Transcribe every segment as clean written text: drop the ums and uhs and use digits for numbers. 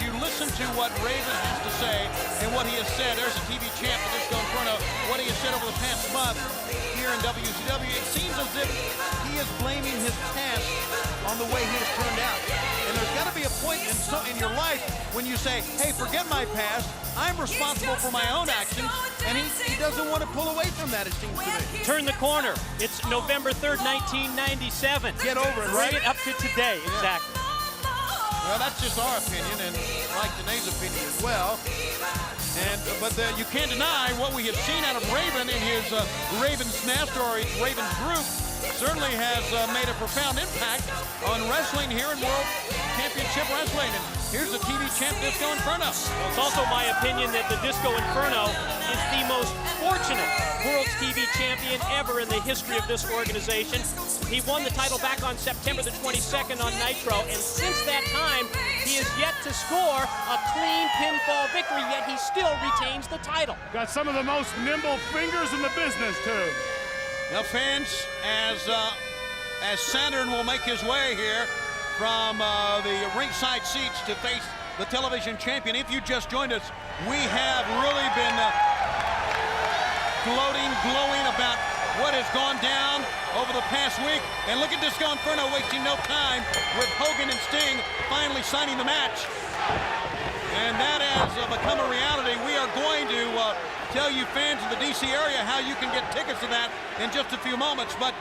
you listen to what Raven has to say and what he has said, there's a TV champ for Disco Inferno, what he has said over the past month here in WCW, it seems as if he is blaming his past on the way he has turned out. And there's got to be a point in your life when you say, hey, forget my past, I'm responsible for my own actions, and he doesn't want to pull away from that, it seems to me. Turn the corner. It's November 3rd, 1997. Get over it, right? Right up to today, exactly. Well, that's just our opinion, and like Danae's opinion as well. But you can't deny what we have seen out of Raven in his Raven's Nest or his Raven's group certainly has made a profound impact on wrestling here in World Championship Wrestling. And here's the TV champ, Disco Inferno. Well, it's also my opinion that the Disco Inferno is the most fortunate World's TV champion ever in the history of this organization. He won the title back on September the 22nd on Nitro, and since that time, he has yet to score a clean pinfall victory, yet he still retains the title. Got some of the most nimble fingers in the business, too. Now, fans, as Saturn will make his way here from the ringside seats to face the television champion, if you just joined us, we have really been glowing about what has gone down over the past week. And look at Disco Inferno wasting no time with Hogan and Sting finally signing the match. And that has become a reality. We are going to tell you fans of the DC area how you can get tickets to that in just a few moments. But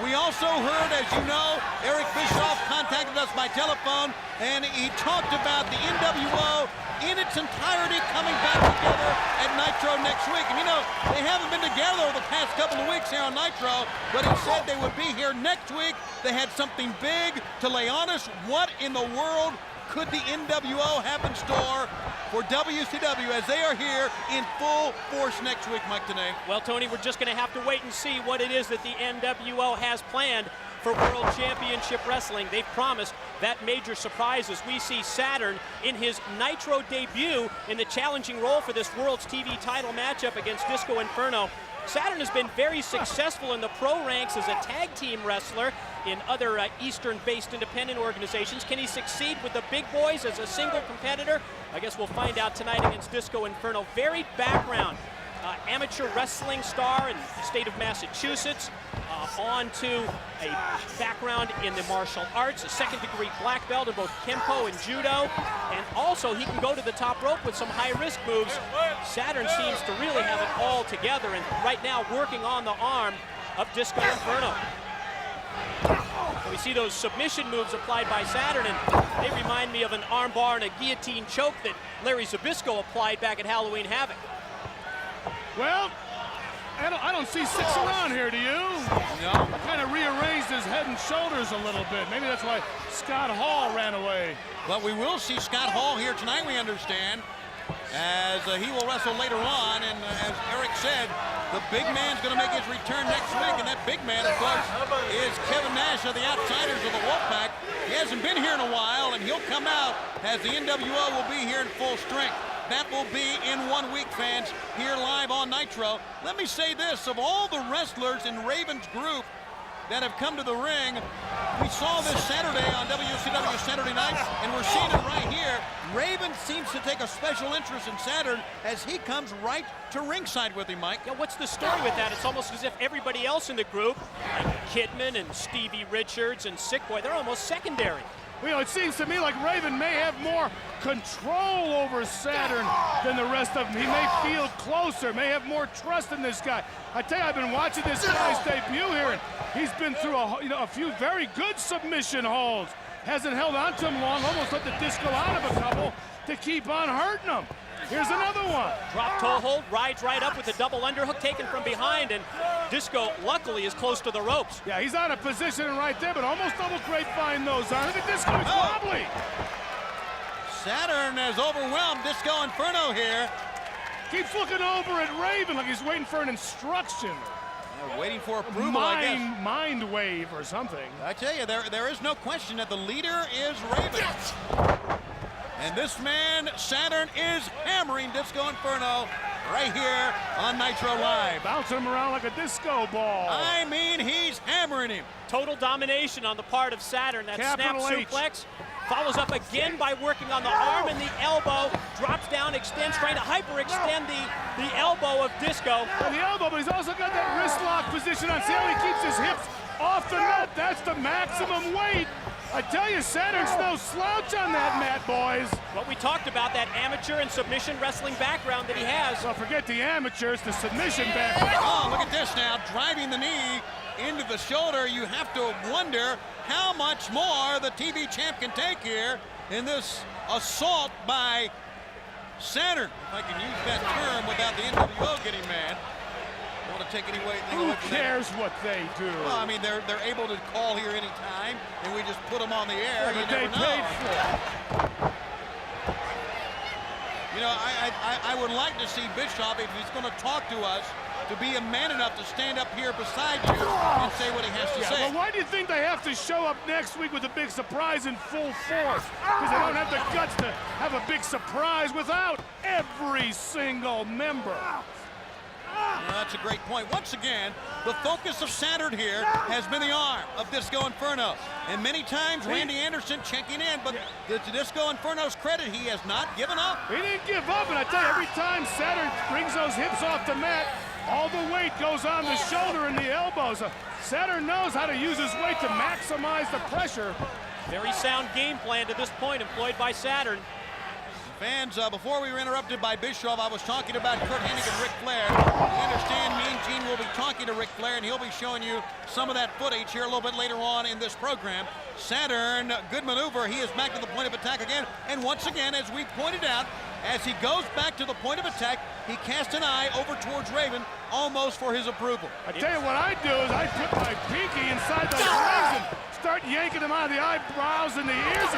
we also heard, as you know, Eric Bischoff contacted us by telephone, and he talked about the NWO in its entirety coming back together at Nitro next week. And you know, they haven't been together over the past couple of weeks here on Nitro, but he said they would be here next week. They had something big to lay on us. What in the world could the NWO have in store for WCW as they are here in full force next week, Mike Tenay? Well, Tony, we're just going to have to wait and see what it is that the NWO has planned for World Championship Wrestling. They've promised that major surprise as we see Saturn in his Nitro debut in the challenging role for this World's TV title matchup against Disco Inferno. Saturn has been very successful in the pro ranks as a tag team wrestler in other Eastern-based independent organizations. Can he succeed with the big boys as a single competitor? I guess we'll find out tonight against Disco Inferno. Varied background. Amateur wrestling star in the state of Massachusetts, on to a background in the martial arts, a second-degree black belt in both Kempo and Judo, and also he can go to the top rope with some high-risk moves. Saturn seems to really have it all together, and right now working on the arm of Disco Inferno. We see those submission moves applied by Saturn, and they remind me of an armbar and a guillotine choke that Larry Zbyszko applied back at Halloween Havoc. Well, I don't see six around here, do you? No. Kind of rearranged his head and shoulders a little bit. Maybe that's why Scott Hall ran away. But we will see Scott Hall here tonight, we understand, as he will wrestle later on. And as Eric said, the big man's going to make his return next week. And that big man, of course, is Kevin Nash of the Outsiders of the Wolfpack. He hasn't been here in a while, and he'll come out as the NWO will be here in full strength. That will be in 1 week, fans, here live on Nitro. Let me say this, of all the wrestlers in Raven's group that have come to the ring, we saw this Saturday on WCW Saturday night, and we're seeing it right here. Raven seems to take a special interest in Saturn as he comes right to ringside with him, Mike. Yeah, what's the story with that? It's almost as if everybody else in the group, like Kidman and Stevie Richards and Sick Boy, they're almost secondary. Well, you know, it seems to me like Raven may have more control over Saturn than the rest of them. He may feel closer, may have more trust in this guy. I tell you, I've been watching this guy's debut here, and he's been through a few very good submission holds. Hasn't held on to him long, almost let the Disco out of a couple to keep on hurting him. Here's another one. Drop toe hold, rides right up with a double underhook taken from behind, and Disco, luckily, is close to the ropes. Yeah, he's out of position right there, but almost double grapevine nose on. Look at Disco, he's wobbly. Saturn has overwhelmed Disco Inferno here. Keeps looking over at Raven like he's waiting for an instruction. Waiting for approval, I guess. Mind wave or something. I tell you, there is no question that the leader is Raven. And this man, Saturn, is hammering Disco Inferno right here on Nitro Live. Bouncing him around like a disco ball. I mean, he's hammering him. Total domination on the part of Saturn. That snap Capital H. suplex Follows up again by working on the arm and the elbow. Drops down, extends, trying to hyperextend the elbow of Disco. And the elbow, but he's also got that wrist lock position on. See how he keeps his hips off the mat? That's the maximum weight. I tell you, Saturn's no slouch on that mat, boys. What we talked about, that amateur and submission wrestling background that he has. Well, forget the amateurs, the submission background. Oh, look at this now, driving the knee into the shoulder. You have to wonder how much more the TV champ can take here in this assault by Saturn, if I can use that term without the NWO getting mad. Don't want to take anything Who away from cares what they do? Well, I mean, they're able to call here anytime, and we just put them on the air. Yeah, you but they never know. paid for it. You know, I would like to see Bischoff, if he's going to talk to us, to be a man enough to stand up here beside you and say what he has to say. Well, why do you think they have to show up next week with a big surprise in full force? Because they don't have the guts to have a big surprise without every single member. Well, that's a great point. Once again, the focus of Saturn here has been the arm of Disco Inferno. And many times, Randy Anderson checking in, but to Disco Inferno's credit, he has not given up. He didn't give up, and I tell you, every time Saturn brings those hips off the mat, all the weight goes on the shoulder and the elbows. Saturn knows how to use his weight to maximize the pressure. Very sound game plan to this point employed by Saturn. Fans, before we were interrupted by Bischoff, I was talking about Kurt Hennig and Ric Flair. You understand, Mean Gene will be talking to Ric Flair, and he'll be showing you some of that footage here a little bit later on in this program. Saturn, good maneuver. He is back to the point of attack again. And once again, as we pointed out, as he goes back to the point of attack, he casts an eye over towards Raven, almost for his approval. I tell you what I do is I put my pinky inside those legs and start yanking them out of the eyebrows and the ears.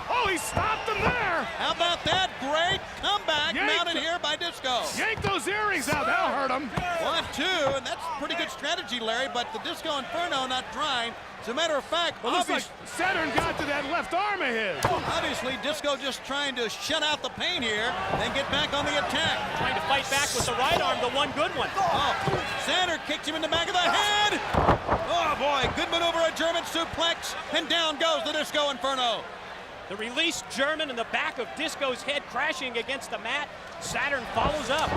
Oh, he stopped them there. How about that? Great comeback mounted here by Disco. Yank those earrings out. That'll hurt him. 1, 2, and that's pretty good strategy, Larry, but the Disco Inferno not trying. As a matter of fact, It looks like Saturn got to that left arm of his. Obviously, Disco just trying to shut out the pain here and get back on the attack. Trying to fight back with the right arm, the one good one. Oh, Saturn kicked him in the back of the head. Oh, boy, good maneuver, a German suplex, and down goes the Disco Inferno. The released German in the back of Disco's head crashing against the mat. Saturn follows up.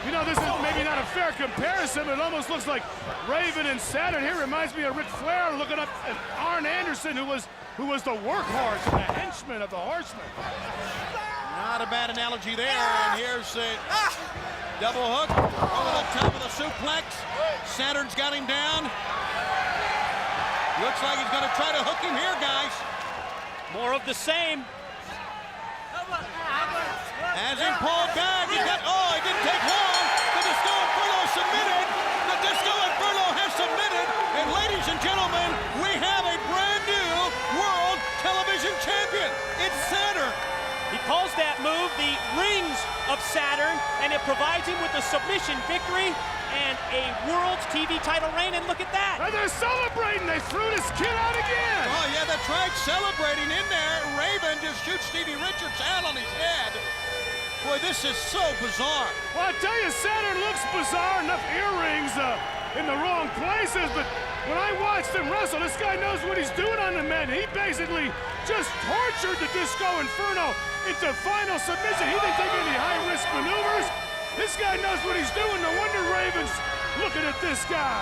You know, this is maybe not a fair comparison, but it almost looks like Raven and Saturn here. Reminds me of Ric Flair looking up at Arn Anderson, who was the workhorse and the henchman of the Horsemen. Not a bad analogy there, and here's a double hook over the top of the suplex. Saturn's got him down. Looks like he's going to try to hook him here, guys. More of the same. As he pulled back, he got, it didn't take long. The Disco Inferno submitted. The Disco Inferno has submitted. And ladies and gentlemen, we have a brand new World Television Champion. It's Saturn. He calls that move the Rings of Saturn, and it provides him with a submission victory and a World's TV title reign, and look at that. And they're celebrating. They threw this kid out again. Oh, yeah, that's right, celebrating in there. Raven just shoots Stevie Richards out on his head. Boy, this is so bizarre. Well, I tell you, Saturn looks bizarre. Enough earrings in the wrong places, but when I watched him wrestle, this guy knows what he's doing on the mat. He basically just tortured the Disco Inferno into final submission. He didn't take any high-risk maneuvers. This guy knows what he's doing. No wonder Raven's looking at this guy.